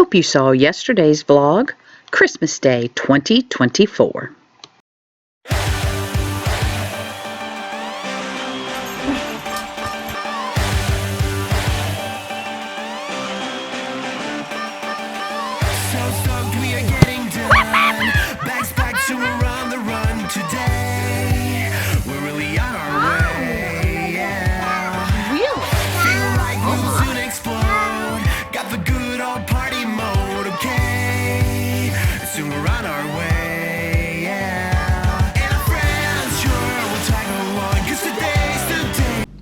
Hope you saw yesterday's vlog, Christmas Day 2024.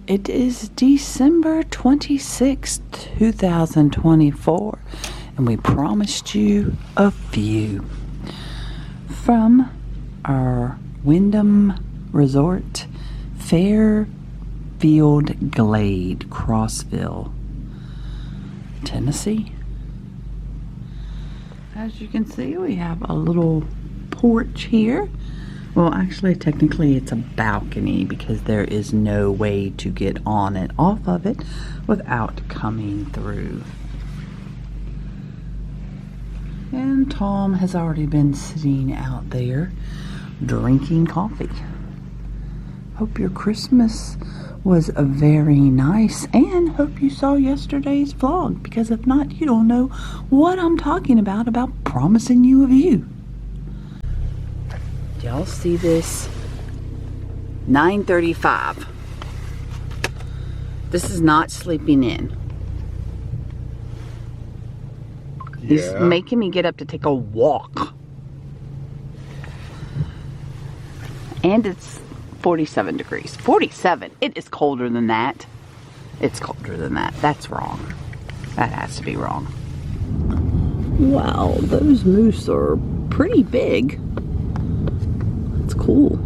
It is December 26th, 2024, and we promised you a view from our Wyndham Resort, Fairfield Glade, Crossville, Tennessee. As you can see, we have a little porch here. Well, actually, technically, it's a balcony because there is no way to get on and off of it without coming through. And Tom has already been sitting out there drinking coffee. Hope your Christmas was very nice, and hope you saw yesterday's vlog, because if not, you don't know what I'm talking about promising you a view. Y'all see this? 9:35. This is not sleeping in. He's making me get up to take a walk. And it's 47 degrees. 47. It is colder than that. It's colder than that. That's wrong. That has to be wrong. Wow, those moose are pretty big. Cool.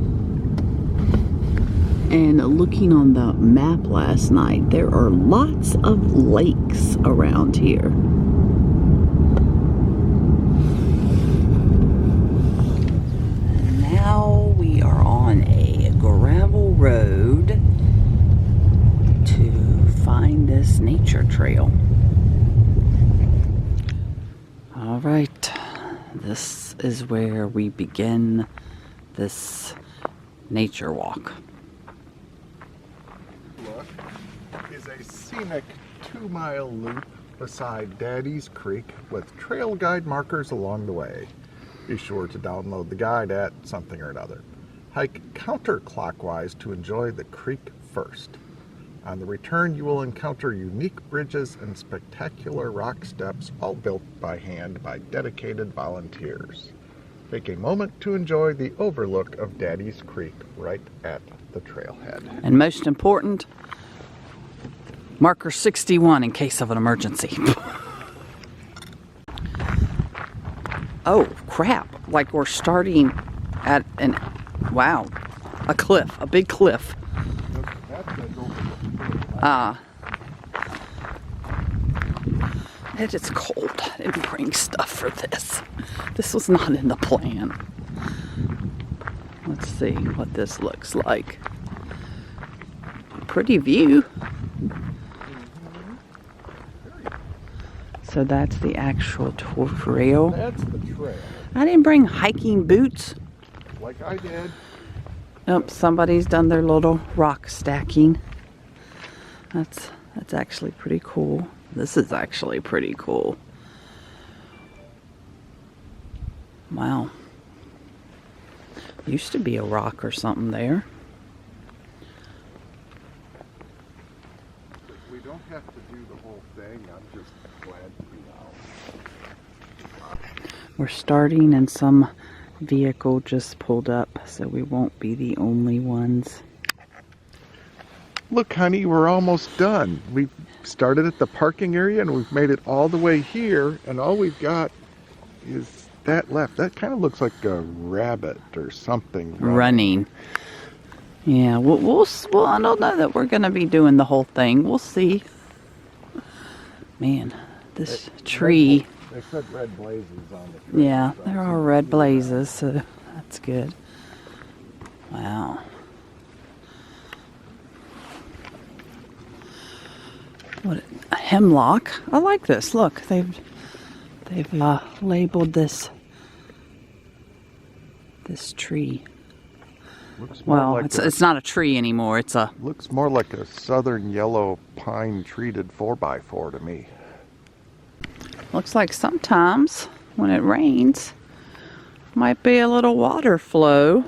And looking on the map last night, there are lots of lakes around here. And now we are on a gravel road to find this nature trail. All right, this is where we begin this nature walk. Look is a scenic 2-mile loop beside Daddy's Creek with trail guide markers along the way. Be sure to download the guide at something or another. Hike counterclockwise to enjoy the creek first. On the return, you will encounter unique bridges and spectacular rock steps, all built by hand by dedicated volunteers. Take a moment to enjoy the overlook of Daddy's Creek right at the trailhead. And most important, marker 61 in case of an emergency. Oh, crap. Like we're starting at a cliff, a big cliff. It is cold. I didn't bring stuff for this. This was not in the plan. Let's see what this looks like. Pretty view. So that's the actual trail. That's the trail. I didn't bring hiking boots. Like I did. Nope, somebody's done their little rock stacking. That's actually pretty cool. This is actually pretty cool. Wow. Used to be a rock or something there. We don't have to do the whole thing. I'm just glad to be out. We're starting and some vehicle just pulled up, so we won't be the only ones. Look, honey, we're almost done. We've started at the parking area and we've made it all the way here, and all we've got is that left. That kind of looks like a rabbit or something running. Yeah, we'll I don't know that we're gonna be doing the whole thing. We'll see. Man, this tree. They said red blazes on the tree. Yeah, there are red blazes, so that's good. Wow. What a hemlock. I like this. Look, they've They've labeled this tree. Looks more Well, like it's not a tree anymore. It's a... looks more like a southern yellow pine treated 4x4 to me. Looks like sometimes when it rains, might be a little water flow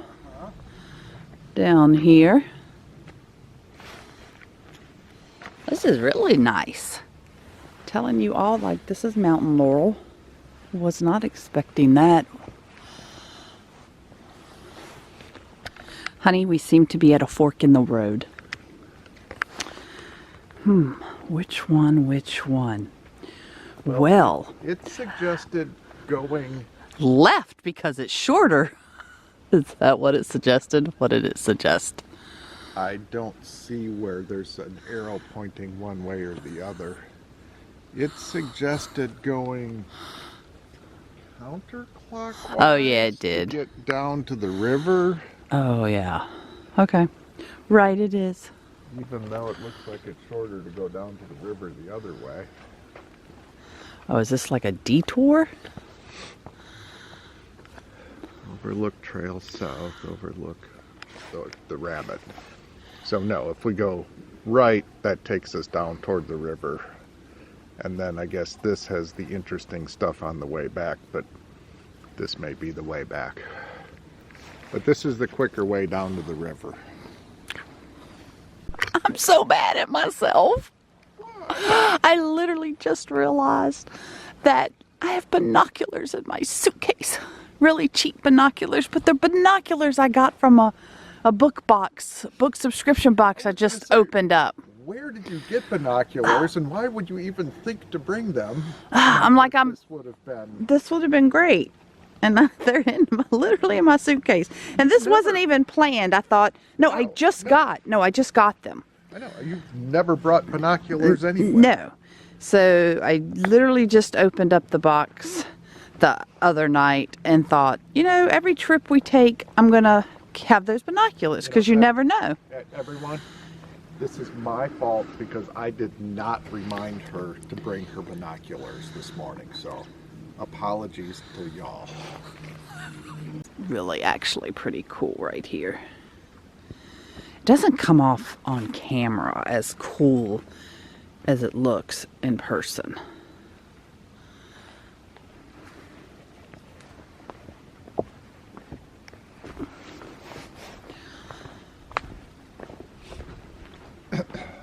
down here. This is really nice. Telling you all, like, this is mountain laurel. Was not expecting that. Honey, we seem to be at a fork in the road. Which one? Well, it suggested going left because it's shorter. Is that what it suggested? What did it suggest? I don't see where there's an arrow pointing one way or the other. It suggested going counterclockwise. Oh, yeah, it did. To get down to the river. Oh, yeah. Okay. Right, it is. Even though it looks like it's shorter to go down to the river the other way. Oh, is this like a detour? Overlook Trail South, overlook the rabbit. So no, if we go right, that takes us down toward the river. And then I guess this has the interesting stuff on the way back, but this may be the way back. But this is the quicker way down to the river. I'm so mad at myself. I literally just realized that I have binoculars in my suitcase. Really cheap binoculars, but they're binoculars I got from a book subscription box I just opened up. Where did you get binoculars, and why would you even think to bring them? This would have been great. And they're literally in my suitcase. And this wasn't even planned. I thought, I just got them. I know, you've never brought binoculars anyway. No. So I literally just opened up the box the other night and thought, every trip we take, I'm going to have those binoculars because you never know. Everyone, this is my fault because I did not remind her to bring her binoculars this morning. So apologies to y'all. Really actually pretty cool right here. It doesn't come off on camera as cool as it looks in person.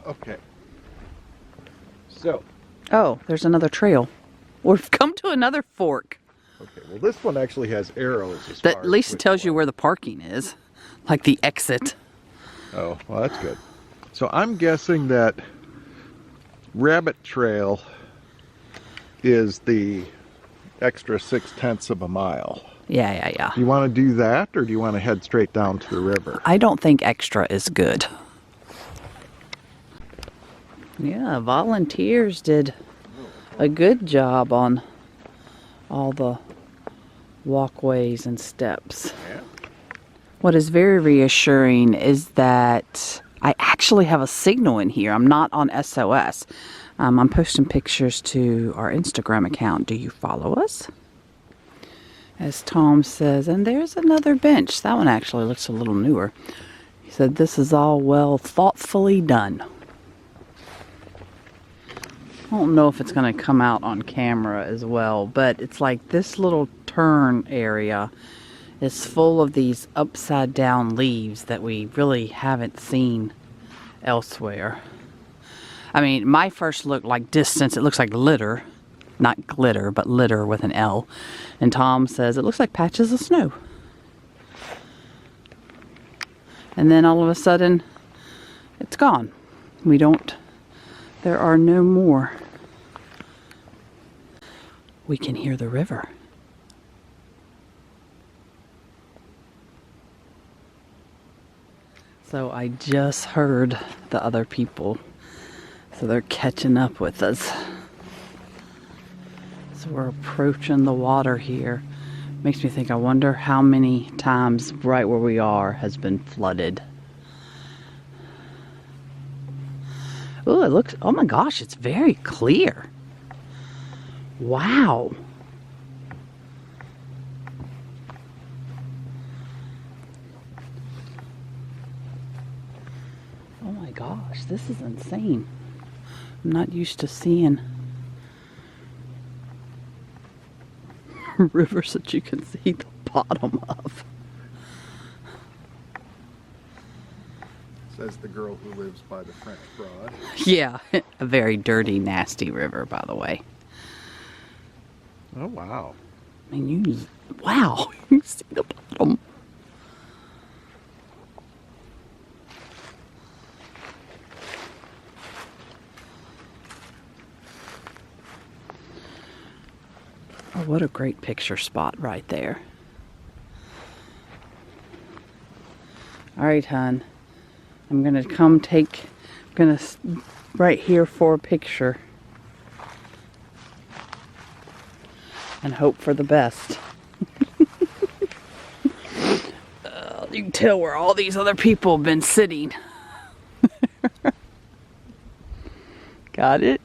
Okay. So. Oh, there's another trail. We've come to another fork. Okay, well this one actually has arrows. At least it tells you where the parking is, like the exit. Oh, well that's good. So I'm guessing that Rabbit Trail is the extra 6/10 of a mile. Yeah. Do you want to do that, or do you want to head straight down to the river? I don't think extra is good. Yeah, volunteers did a good job on all the walkways and steps. Yeah. What is very reassuring is that I actually have a signal in here. I'm not on SOS. I'm posting pictures to our Instagram account. Do you follow us? As Tom says, and there's another bench. That one actually looks a little newer. He said, this is all well thoughtfully done. I don't know if it's going to come out on camera as well, but it's like this little turn area is full of these upside down leaves that we really haven't seen elsewhere. I mean, my first look like distance, it looks like litter. Not glitter, but litter with an L. And Tom says, it looks like patches of snow. And then all of a sudden, it's gone. There are no more. We can hear the river. So I just heard the other people. So they're catching up with us. So we're approaching the water here. Makes me think, I wonder how many times right where we are has been flooded. Oh, it looks, oh my gosh, it's very clear. Wow. gosh, this is insane. I'm not used to seeing rivers that you can see the bottom of. Says the girl who lives by the French Broad. Yeah, a very dirty, nasty river, by the way. Oh, wow. I mean, wow, you see the bottom. Oh, what a great picture spot right there. All right, hon. I'm gonna right here for a picture. And hope for the best. You can tell where all these other people have been sitting. Got it?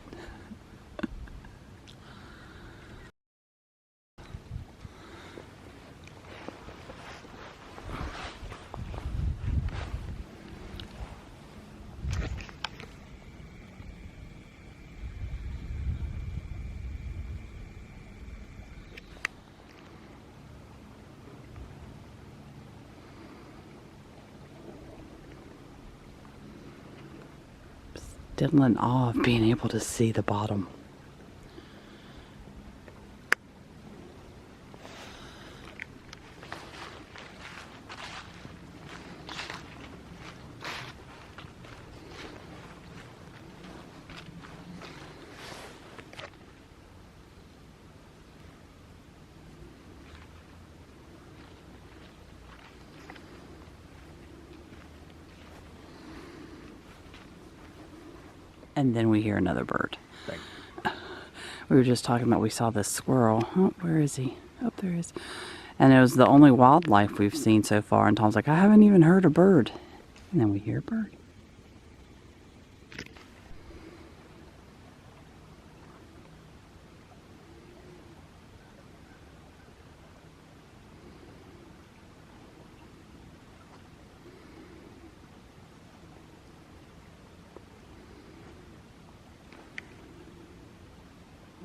Still in awe of being able to see the bottom. And then we hear another bird. Thank you. We were just talking about, we saw this squirrel. Oh, where is he? Oh, there he is. And it was the only wildlife we've seen so far. And Tom's like, I haven't even heard a bird. And then we hear a bird.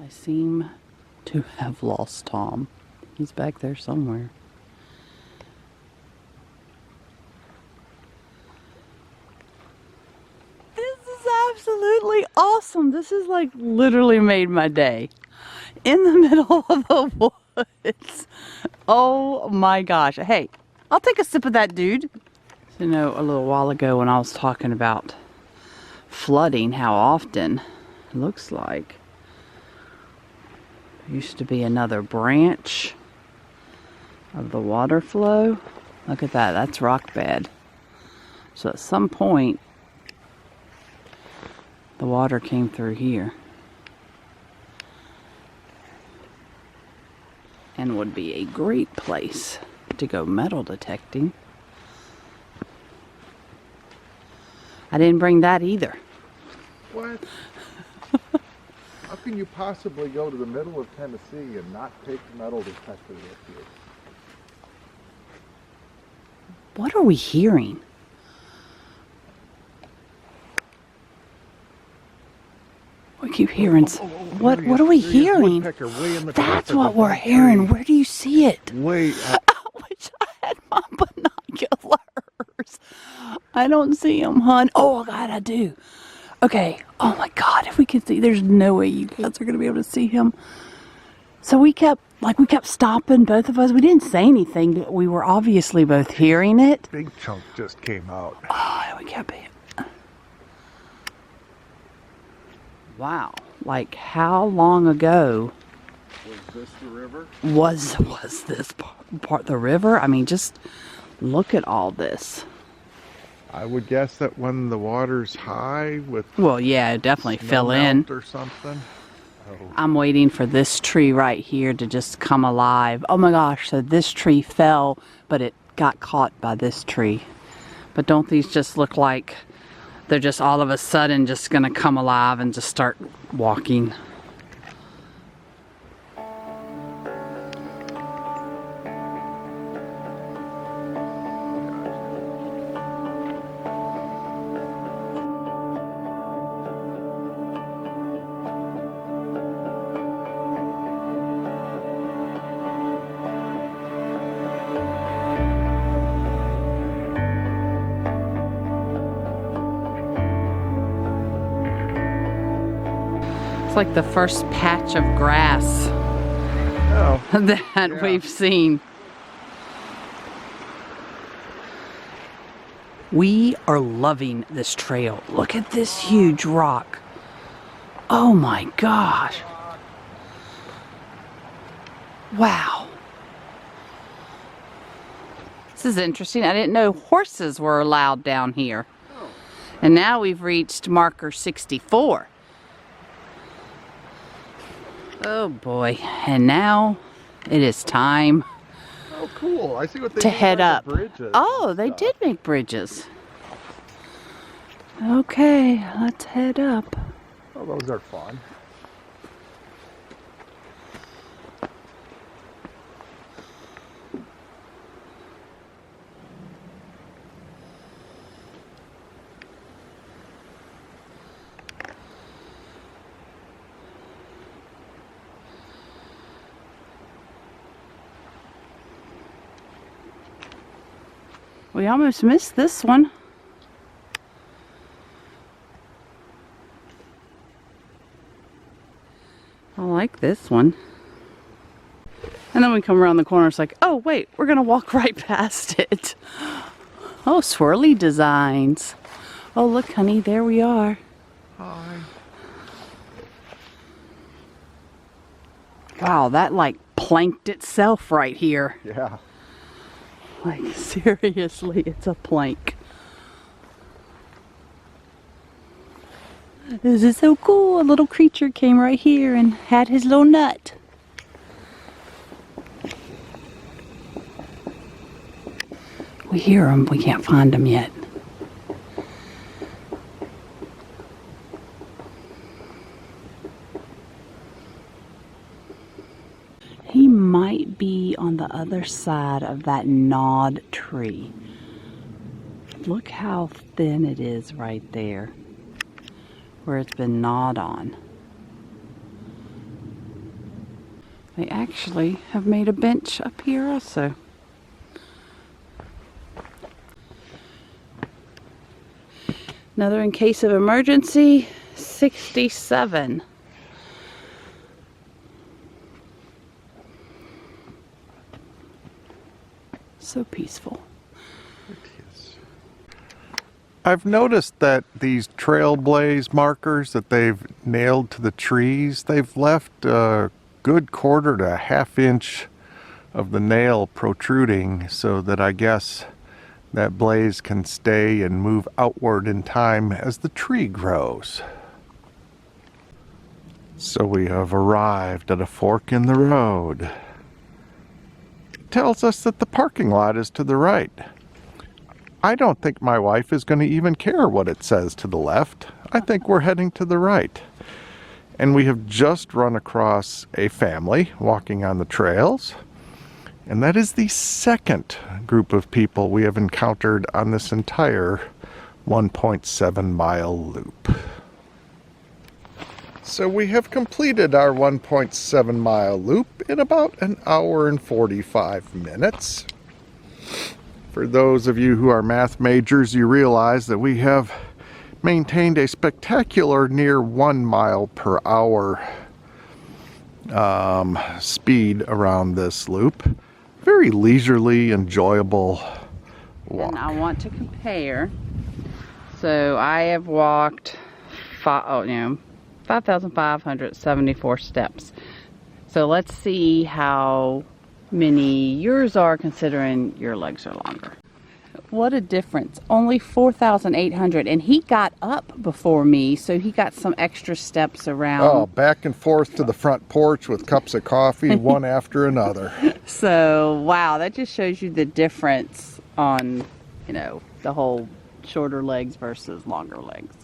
I seem to have lost Tom. He's back there somewhere. This is absolutely awesome. This is like literally made my day. In the middle of the woods. Oh my gosh. Hey, I'll take a sip of that, dude. You know, a little while ago when I was talking about flooding, how often it looks like used to be another branch of the water flow. Look at that, that's rock bed. So at some point the water came through here and would be a great place to go metal detecting. I didn't bring that either. What? How can you possibly go to the middle of Tennessee and not take the metal detector with you? What are we hearing? We keep hearing. What are we hearing? That's what we're hearing. Where do you see it? Wait. I wish I had my binoculars. I don't see them, hon. Oh, God, I do. Okay. Oh, my God. If we could see, there's no way you guys are going to be able to see him. So we kept stopping, both of us. We didn't say anything, but we were obviously both hearing it. Big chunk just came out. Oh, we kept it. Wow. Like, how long ago was this the river? Was this part the river? I mean, just look at all this. I would guess that when the water's high with Well, yeah, it definitely fill in or something. Oh. I'm waiting for this tree right here to just come alive. Oh my gosh, so this tree fell, but it got caught by this tree. But don't these just look like they're just all of a sudden just gonna come alive and just start walking? Looks like the first patch of grass that we've seen. We are loving this trail. Look at this huge rock. Oh my gosh. Wow. This is interesting. I didn't know horses were allowed down here. And now we've reached marker 64. Oh boy. And now it is time Oh, cool. I see what they to mean head by the up. bridges Oh, and they stuff. did make bridges. Okay, let's head up. Oh, those are fun. We almost missed this one. I like this one. And then we come around the corner, it's like, oh wait, we're gonna walk right past it. Oh, swirly designs. Oh look, honey, there we are. Hi. Wow, that like planked itself right here. Yeah. Like seriously, it's a plank. This is so cool. A little creature came right here and had his little nut. We hear him, we can't find him yet. He might be on the other side of that gnawed tree. Look how thin it is right there, where it's been gnawed on. They actually have made a bench up here also. Another in case of emergency, 67. So peaceful. I've noticed that these trailblaze markers that they've nailed to the trees, they've left a good quarter to a half inch of the nail protruding so that I guess that blaze can stay and move outward in time as the tree grows. So we have arrived at a fork in the road. It tells us that the parking lot is to the right. I don't think my wife is going to even care what it says to the left. I think we're heading to the right. And we have just run across a family walking on the trails. And that is the second group of people we have encountered on this entire 1.7 mile loop. So we have completed our 1.7 mile loop in about an hour and 45 minutes. For those of you who are math majors, you realize that we have maintained a spectacular near 1 mile per hour speed around this loop. Very leisurely, enjoyable walk. And I want to compare. So I have walked 5,574 steps. So let's see how many yours are considering your legs are longer. What a difference. Only 4,800, and he got up before me, so he got some extra steps around. Oh, back and forth to the front porch with cups of coffee, one after another. So, wow, that just shows you the difference on, the whole shorter legs versus longer legs.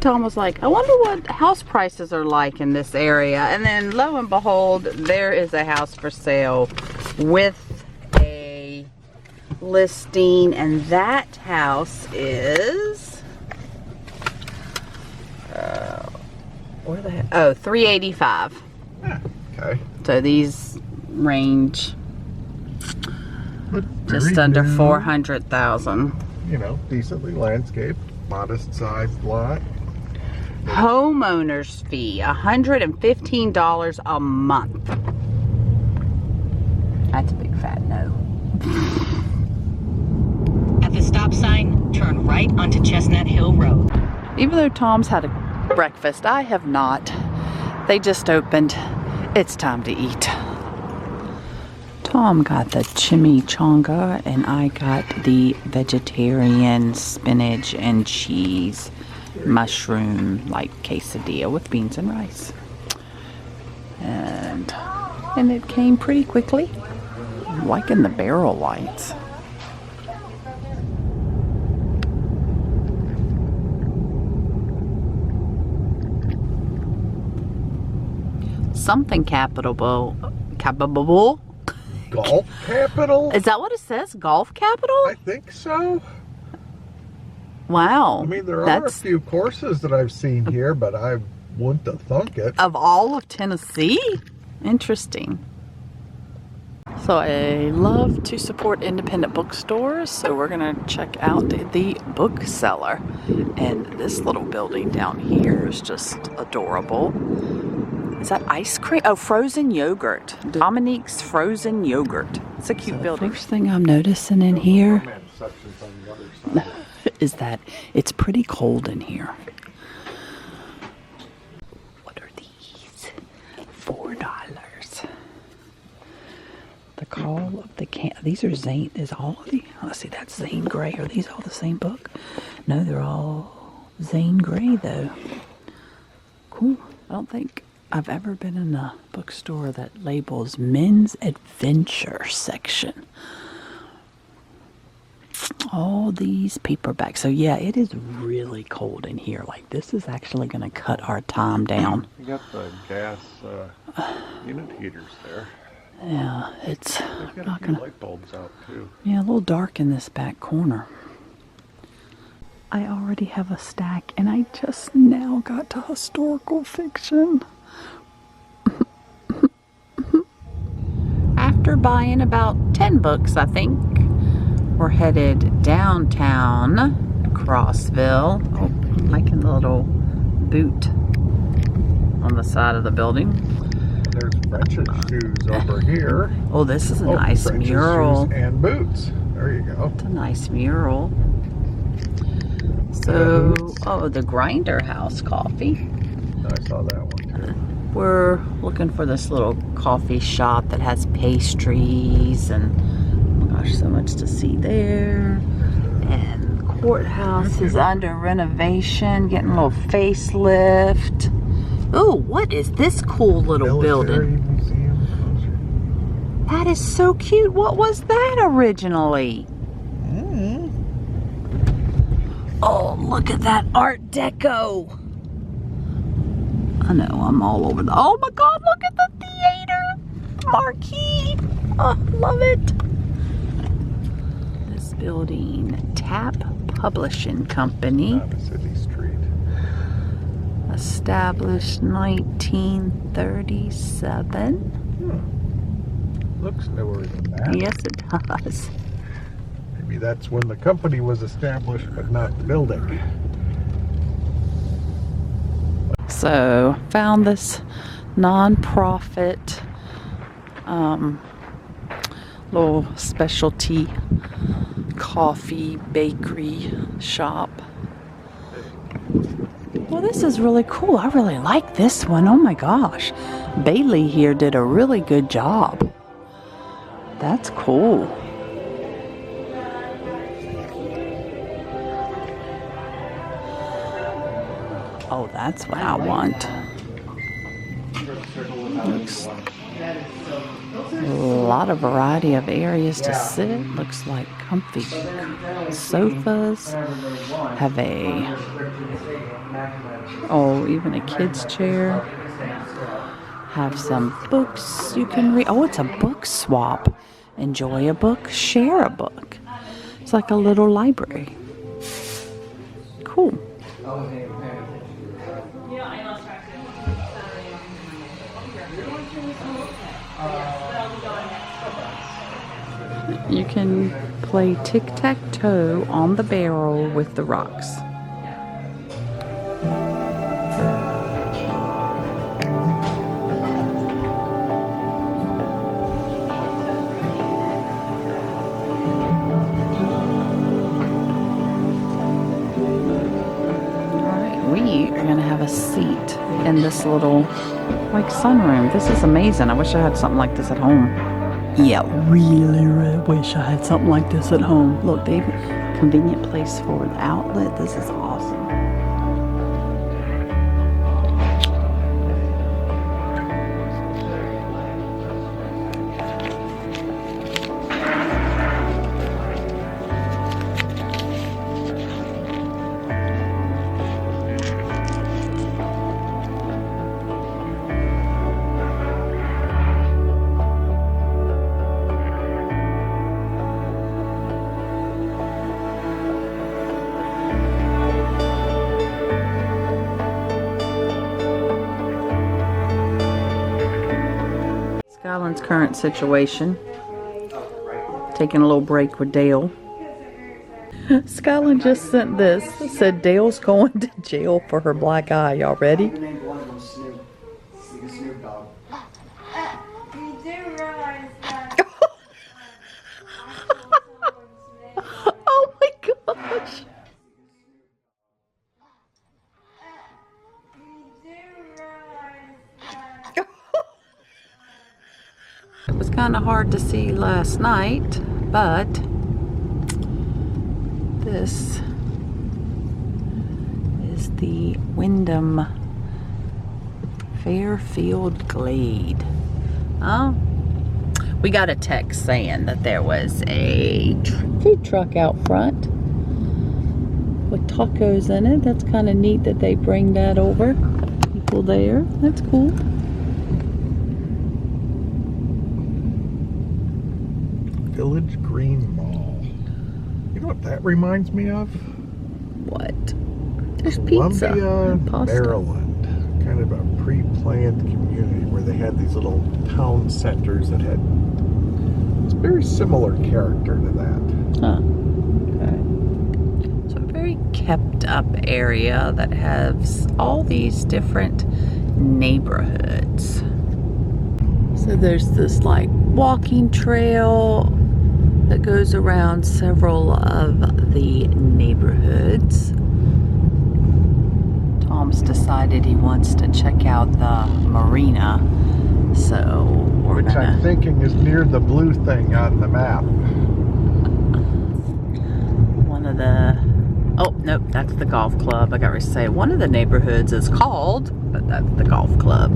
Tom was like, I wonder what house prices are like in this area. And then lo and behold, there is a house for sale with a listing, and that house is where the heck? Oh, $385. Okay. So these range But just very under new, 400,000. Decently landscaped, modest sized lot. Homeowner's fee, $115 a month. That's a big fat no. At the stop sign, turn right onto Chestnut Hill Road. Even though Tom's had a breakfast, I have not. They just opened. It's time to eat. Tom got the chimichanga and I got the vegetarian spinach and cheese mushroom like quesadilla with beans and rice. And it came pretty quickly. I'm liking the barrel lights. Something capitable. Golf capital? Is that what it says? Golf capital? I think so. Wow. I mean, there are a few courses that I've seen here, but I wouldn't have thunk it. Of all of Tennessee? Interesting. So I love to support independent bookstores, so we're going to check out the bookseller. And this little building down here is just adorable. Is that ice cream? Oh, frozen yogurt. Dominique's Frozen Yogurt. It's a cute building. First thing I'm noticing in here is that it's pretty cold in here. What are these? $4. The Call of the Can. These are Zane. Is all of these? Let's see. That's Zane Grey. Are these all the same book? No, they're all Zane Grey though. Cool. I don't think I've ever been in a bookstore that labels men's adventure section. All these paperbacks. So yeah, it is really cold in here. Like this is actually going to cut our time down. You got the gas unit heaters there. Yeah, it's They've got not a few gonna. light bulbs out too. Yeah, a little dark in this back corner. I already have a stack, and I just now got to historical fiction. After buying about 10 books, I think, we're headed downtown Crossville. Oh, I'm liking the little boot on the side of the building. There's French's shoes over here. Oh, this is a nice French's mural. shoes and boots. There you go. It's a nice mural. So, oh, the Grinder House coffee. I saw that one too. We're looking for this little coffee shop that has pastries and, oh my gosh, so much to see there. And the courthouse is under renovation, getting a little facelift. Oh, what is this cool little building? Museum. That is so cute. What was that originally? Oh, look at that Art Deco. I know, I'm all over the... Oh my God, look at the theater marquee. Oh, love it. This building, Tap Publishing Company. City Street. Established 1937. Looks newer than that. Yes, it does. Maybe that's when the company was established, but not the building. So, found this non-profit little specialty coffee bakery shop. Well, this is really cool. I really like this one. Oh my gosh. Bailey here did a really good job. That's cool. Oh, that's what I want. Looks a lot of variety of areas to sit. Looks like comfy sofas. Have even a kid's chair. Have some books you can read. Oh, it's a book swap. Enjoy a book, share a book. It's like a little library. Cool. You can play tic-tac-toe on the barrel with the rocks. nice little, like, sunroom. This is amazing. I wish I had something like this at home. Yeah, really wish I had something like this at home. Look, they have a convenient place for the outlet. This is awesome. Skyland's current situation. Taking a little break with Dale. Skyland just sent this. It said Dale's going to jail for her black eye. Y'all ready? You do realize that Oh my gosh. It was kind of hard to see last night, but this is the Wyndham Fairfield Glade. We got a text saying that there was a food truck out front with tacos in it. That's kind of neat that they bring that over. People there. That's cool. Village Green Mall. You know what that reminds me of? What? There's pizza Columbia, and pasta. Maryland. Kind of a pre-planned community where they had these little town centers that had it's very similar character to that. Huh. Okay. So a very kept up area that has all these different neighborhoods. So there's this like walking trail that goes around several of the neighborhoods. Tom's decided he wants to check out the marina, so we're Which I'm thinking is near the blue thing on the map. one of the, oh nope, that's the golf club. I gotta say, one of the neighborhoods is called, but that's the golf club.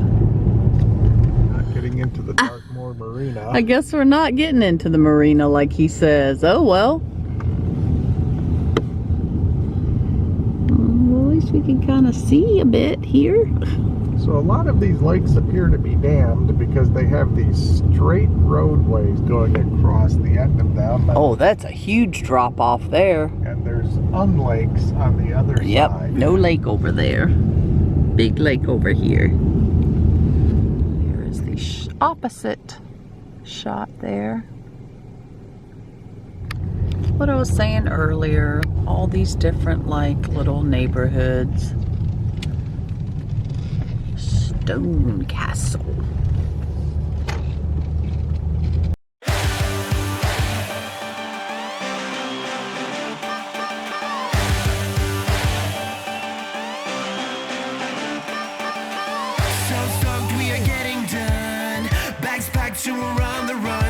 Not getting into the Dartmoor Marina. I guess we're not getting into the marina like he says. Oh well. Well, at least we can kind of see a bit here. So a lot of these lakes appear to be dammed because they have these straight roadways going across the end of them. Oh, that's a huge drop off there. And there's unlakes on the other Yep, side. no lake over there. Big lake over here. Here is the opposite shot there. What I was saying earlier, all these different like little neighborhoods. Stone Castle. So stoked we are getting done. Bags packed to we're on the road.